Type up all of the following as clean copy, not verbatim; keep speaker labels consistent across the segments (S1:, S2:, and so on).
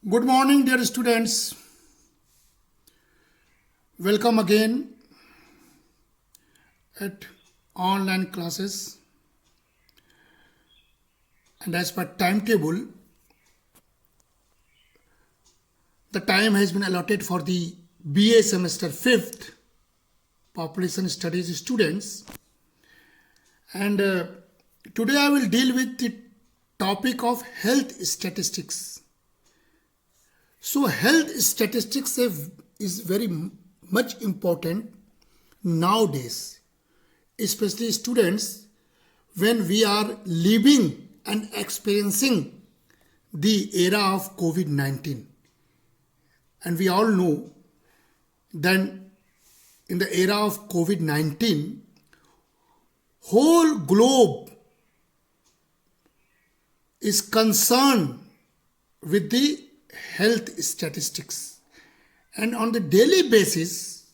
S1: Good morning, dear students. Welcome again at online classes. And as per timetable, the time has been allotted for the BA semester 5th population studies students. And today I will deal with the topic of health statistics. So health statistics is very much important nowadays, especially students when we are living and experiencing the era of COVID-19. And we all know that in the era of COVID-19, whole globe is concerned with the health statistics, and on the daily basis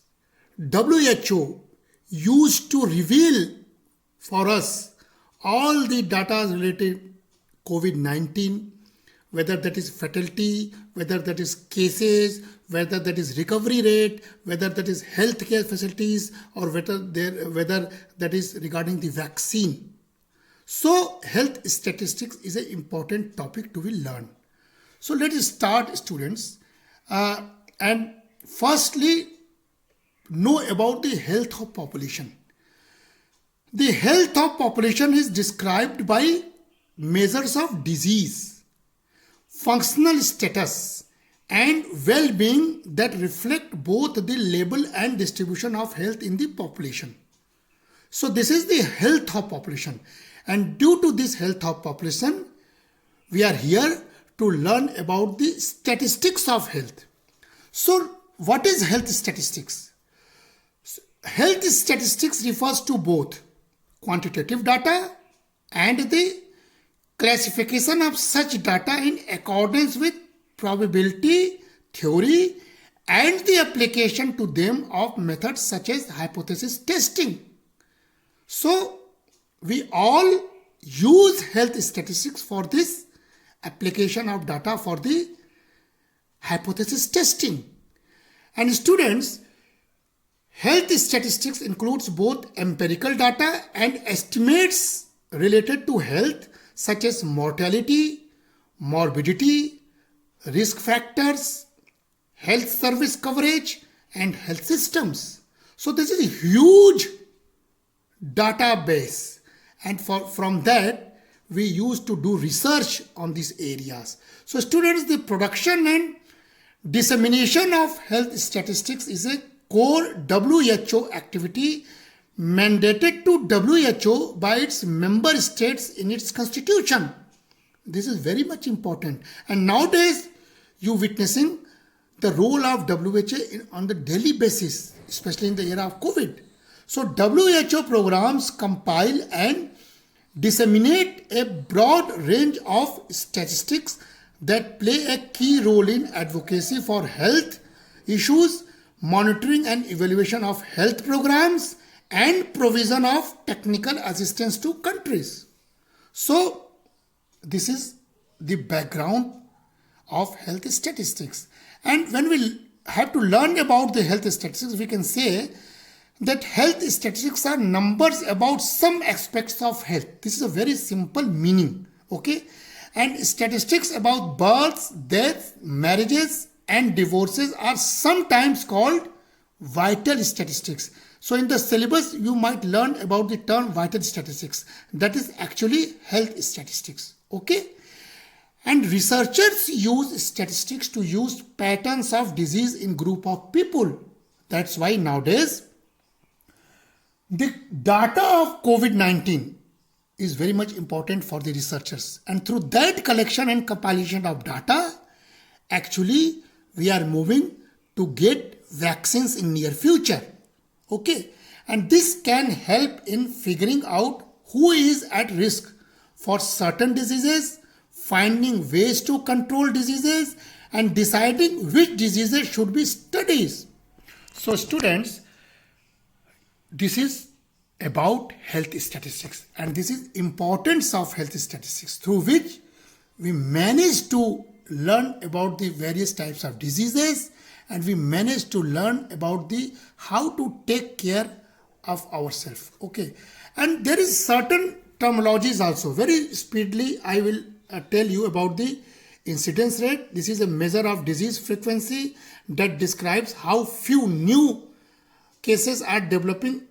S1: WHO used to reveal for us all the data related COVID-19, whether that is fatality, whether that is cases, whether that is recovery rate, whether that is healthcare facilities, or whether that is regarding the vaccine. So health statistics is an important topic to be learned. So let us start, students, and firstly know about the health of population. The health of population is described by measures of disease, functional status, and well-being that reflect both the level and distribution of health in the population. So this is the health of population, and due to this health of population, we are here to learn about the statistics of health. So what is health statistics? Health statistics refers to both quantitative data and the classification of such data in accordance with probability theory and the application to them of methods such as hypothesis testing. So we all use health statistics for this application of data for the hypothesis testing. And students, health statistics includes both empirical data and estimates related to health such as mortality, morbidity, risk factors, health service coverage, and health systems. So this is a huge database, and from that we used to do research on these areas. So students, the production and dissemination of health statistics is a core WHO activity mandated to WHO by its member states in its constitution. This is very much important, and nowadays you witnessing the role of WHO on the daily basis, especially in the era of COVID. So WHO programs compile and disseminate a broad range of statistics that play a key role in advocacy for health issues, monitoring and evaluation of health programs, and provision of technical assistance to countries. So this is the background of health statistics. And when we have to learn about the health statistics, we can say that health statistics are numbers about some aspects of health. This is a very simple meaning, okay? And statistics about births, deaths, marriages, and divorces are sometimes called vital statistics. So in the syllabus, you might learn about the term vital statistics. That is actually health statistics, okay? And researchers use statistics to use patterns of disease in group of people. That's why nowadays the data of COVID-19 is very much important for the researchers, and through that collection and compilation of data, actually we are moving to get vaccines in near future, okay? And this can help in figuring out who is at risk for certain diseases, finding ways to control diseases, and deciding which diseases should be studied. So students, this is about health statistics, and this is importance of health statistics through which we manage to learn about the various types of diseases, and we managed to learn about the how to take care of ourselves. Okay, and there is certain terminologies also. Very speedily, I will tell you about the incidence rate. This is a measure of disease frequency that describes how few new cases are developing.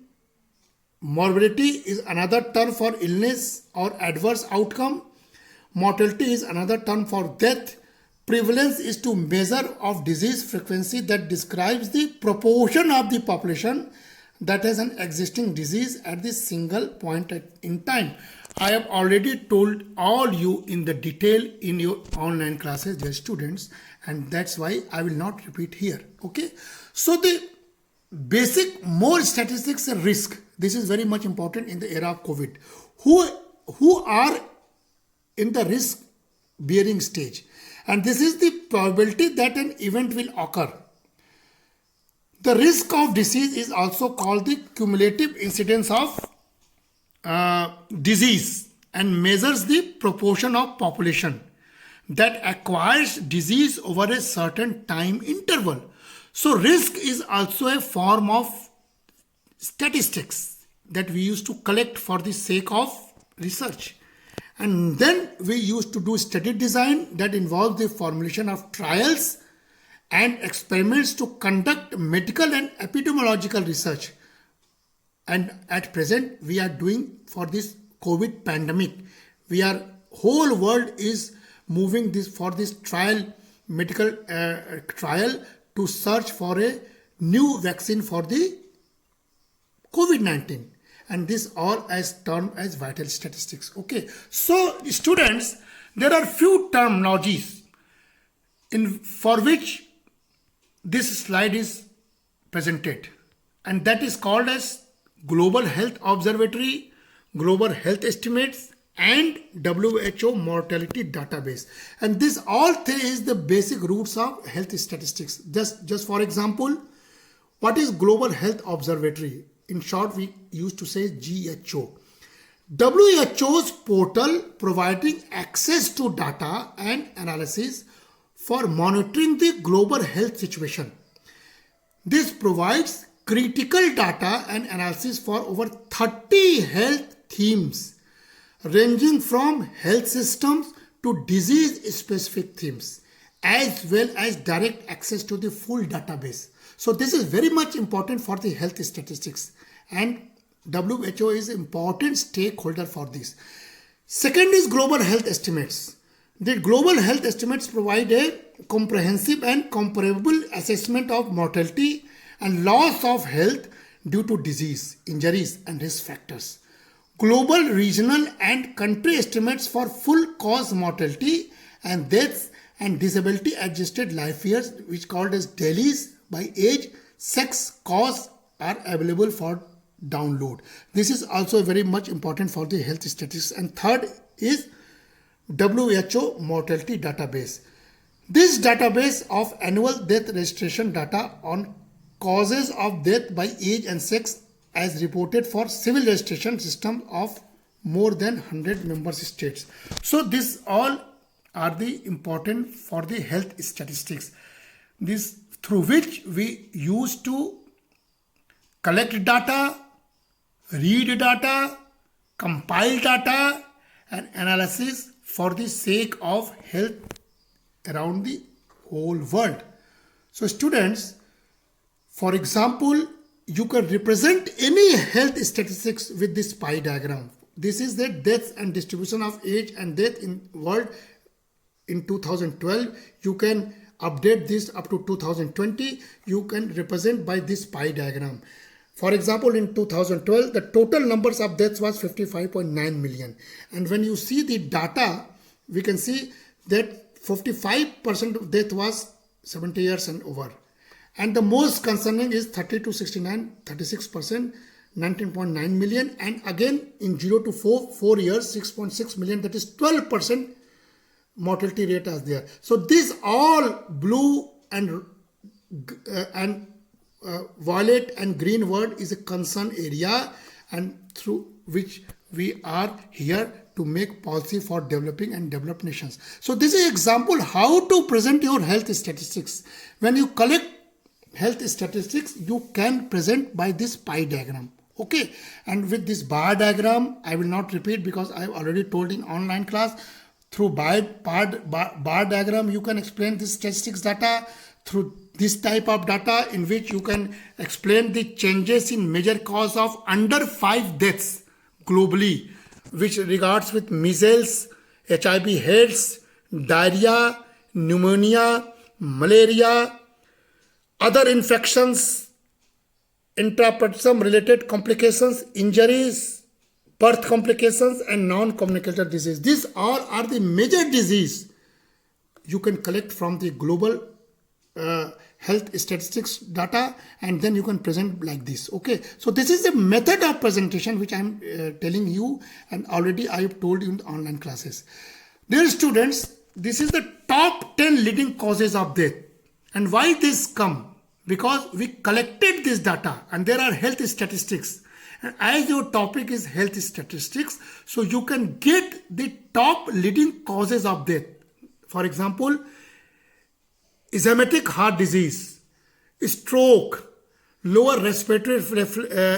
S1: Morbidity is another term for illness or adverse outcome. Mortality is another term for death. Prevalence is to measure of disease frequency that describes the proportion of the population that has an existing disease at this single point in time. I have already told all you in the detail in your online classes, dear students, and that's why I will not repeat here. Okay, so the basic more statistics and risk. This is very much important in the era of COVID. Who are in the risk bearing stage, and this is the probability that an event will occur. The risk of disease is also called the cumulative incidence of disease and measures the proportion of population that acquires disease over a certain time interval. So risk is also a form of statistics that we used to collect for the sake of research. And then we used to do study design that involves the formulation of trials and experiments to conduct medical and epidemiological research. And at present, we are doing for this COVID pandemic. Whole world is moving this for this medical trial to search for a new vaccine for the COVID-19. And this all as termed as vital statistics. Okay, so students, there are few terminologies for which this slide is presented, and that is called as Global Health Observatory, Global Health Estimates, and WHO Mortality Database. And this all three is the basic roots of health statistics. Just for example, what is Global Health Observatory? In short, we used to say GHO. WHO's portal providing access to data and analysis for monitoring the global health situation. This provides critical data and analysis for over 30 health themes, ranging from health systems to disease-specific themes, as well as direct access to the full database. So this is very much important for the health statistics, and WHO is an important stakeholder for this. Second is Global Health Estimates. The Global Health Estimates provide a comprehensive and comparable assessment of mortality and loss of health due to disease, injuries, and risk factors. Global, regional, and country estimates for full cause mortality and deaths and disability adjusted life years, which called as DALYs, by age, sex, cause, are available for download. This is also very much important for the health statistics. And third is WHO Mortality Database. This database of annual death registration data on causes of death by age and sex as reported for civil registration system of more than 100 member states. So this all are the important for the health statistics. This through which we used to collect data, read data, compile data, and analysis for the sake of health around the whole world. So students, for example, you can represent any health statistics with this pie diagram. This is the death and distribution of age and death in world in 2012. You can update this up to 2020. You can represent by this pie diagram. For example, in 2012, the total numbers of deaths was 55.9 million. And when you see the data, we can see that 55% of death was 70 years and over. And the most concerning is 30 to 69, 36%, 19.9 million. And again, in 0 to 4 years, 6.6 million, that is 12% mortality rate is there. So this all blue and violet and green word is a concern area, and through which we are here to make policy for developing and developed nations. So this is example how to present your health statistics. When you collect health statistics, you can present by this pie diagram. Okay, and with this bar diagram, I will not repeat because I have already told in online class. Through bar diagram, you can explain this statistics data. Through this type of data in which you can explain the changes in major cause of under 5 deaths globally, which regards with measles, HIV AIDS, diarrhea, pneumonia, malaria, other infections, intrapersonal related complications, injuries, birth complications, and non-communicable disease. These all are the major disease you can collect from the global health statistics data, and then you can present like this. Okay, so this is the method of presentation which I am telling you, and already I have told you in the online classes. Dear students, this is the top 10 leading causes of death. And why this come? Because we collected this data and there are health statistics. And as your topic is health statistics, so you can get the top leading causes of death. For example, ischemic heart disease, stroke, lower respiratory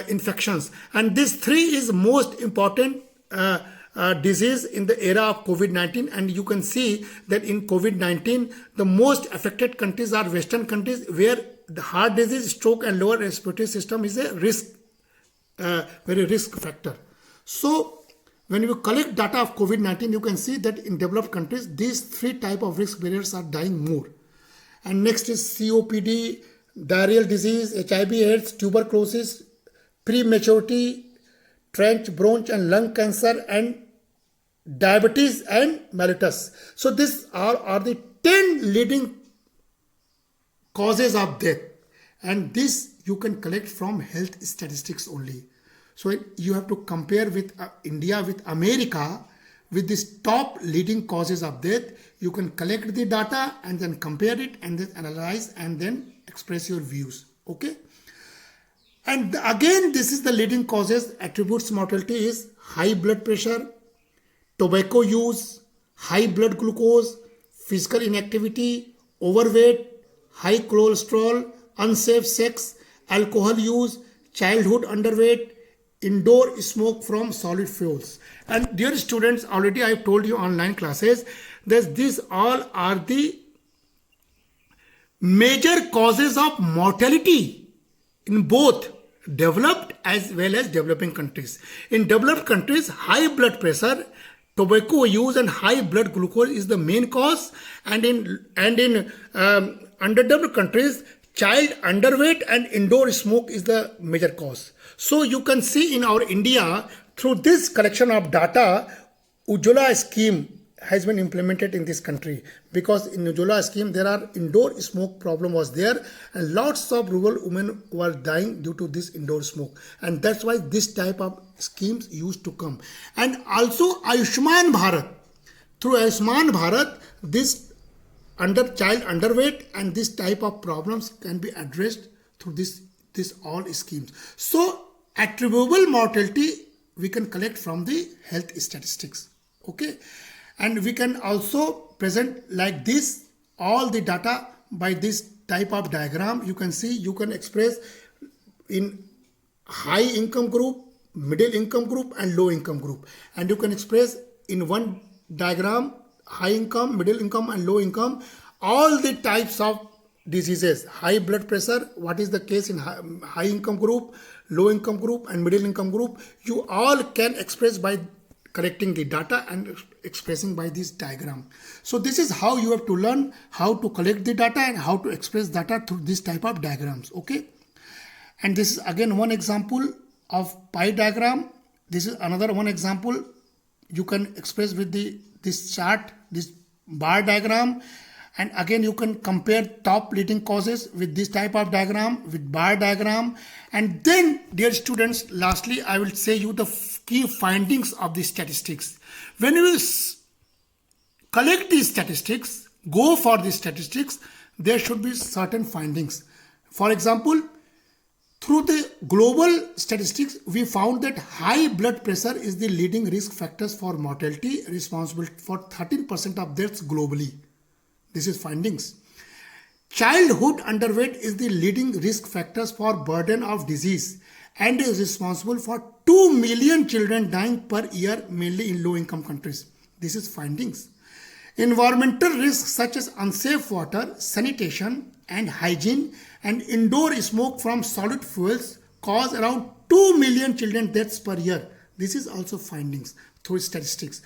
S1: infections, and these three is most important disease in the era of COVID-19. And you can see that in COVID-19, the most affected countries are Western countries, where the heart disease, stroke, and lower respiratory system is a risk, very risk factor. So when you collect data of COVID-19, you can see that in developed countries, these three type of risk barriers are dying more. And next is COPD, diarrheal disease, HIV AIDS, tuberculosis, prematurity, trench, bronch and lung cancer, and diabetes and mellitus. So these are the 10 leading causes of death, and this you can collect from health statistics only. So you have to compare with India with America with these top leading causes of death. You can collect the data and then compare it and then analyze and then express your views. Okay. And again, this is the leading causes. Attributes mortality is high blood pressure, tobacco use, high blood glucose, physical inactivity, overweight, high cholesterol, unsafe sex, alcohol use, childhood underweight, indoor smoke from solid fuels. And dear students, already I have told you online classes that these all are the major causes of mortality in both developed as well as developing countries. In developed countries, high blood pressure, tobacco use and high blood glucose is the main cause, and in underdeveloped countries, child underweight and indoor smoke is the major cause. So you can see in our India, through this collection of data, Ujjwala scheme has been implemented in this country, because in Ujjwala scheme there are indoor smoke problem was there, and lots of rural women were dying due to this indoor smoke, and that's why this type of schemes used to come. And also Ayushman Bharat, through Ayushman Bharat, this child underweight and this type of problems can be addressed through this all schemes. So attributable mortality we can collect from the health statistics. Okay, and we can also present like this all the data by this type of diagram. You can see, you can express in high income group, middle income group and low income group, and you can express in one diagram high income, middle income and low income, all the types of diseases. High blood pressure, what is the case in high income group, low income group and middle income group, you all can express by collecting the data and expressing by this diagram. So this is how you have to learn how to collect the data and how to express data through this type of diagrams. Okay, and this is again one example of pie diagram. This is another one example you can express with this chart, this bar diagram. And again, you can compare top leading causes with this type of diagram, with bar diagram. And then, dear students, lastly, I will say you the key findings of the statistics. When you collect these statistics, go for these statistics, there should be certain findings. For example, Through the global statistics, we found that high blood pressure is the leading risk factors for mortality, responsible for 13% of deaths globally. This is findings. Childhood underweight is the leading risk factors for burden of disease and is responsible for 2 million children dying per year, mainly in low-income countries. This is findings. Environmental risks such as unsafe water, sanitation and hygiene and indoor smoke from solid fuels cause around 2 million children deaths per year. This is also findings through statistics.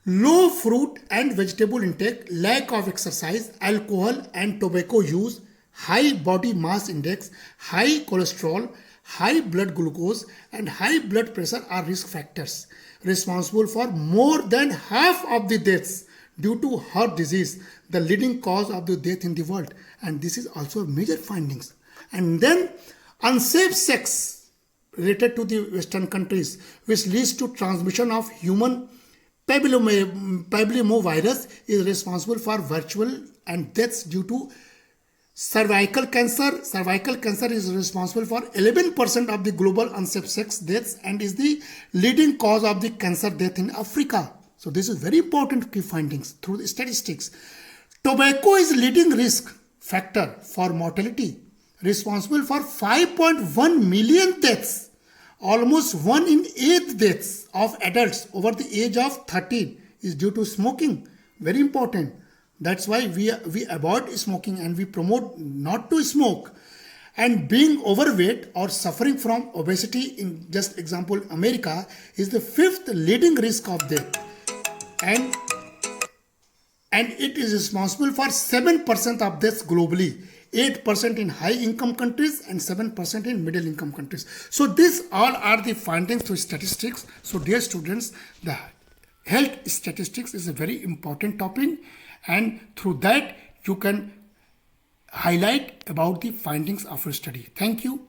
S1: Low fruit and vegetable intake, lack of exercise, alcohol and tobacco use, high body mass index, high cholesterol, high blood glucose and high blood pressure are risk factors responsible for more than half of the deaths due to heart disease, the leading cause of the death in the world. And this is also major findings. And then unsafe sex related to the Western countries, which leads to transmission of human papillomavirus, is responsible for virtual and deaths due to cervical cancer. Cervical cancer is responsible for 11% of the global unsafe sex deaths and is the leading cause of the cancer death in Africa. So this is very important key findings through the statistics. Tobacco is leading risk factor for mortality, responsible for 5.1 million deaths. Almost 1 in 8 deaths of adults over the age of 13 is due to smoking. Very important. That's why we avoid smoking and we promote not to smoke. And being overweight or suffering from obesity, in just example America, is the 5th leading risk of death. And it is responsible for 7% of deaths globally, 8% in high income countries and 7% in middle income countries. So these all are the findings through statistics. So dear students, the health statistics is a very important topic, and through that you can highlight about the findings of your study. Thank you.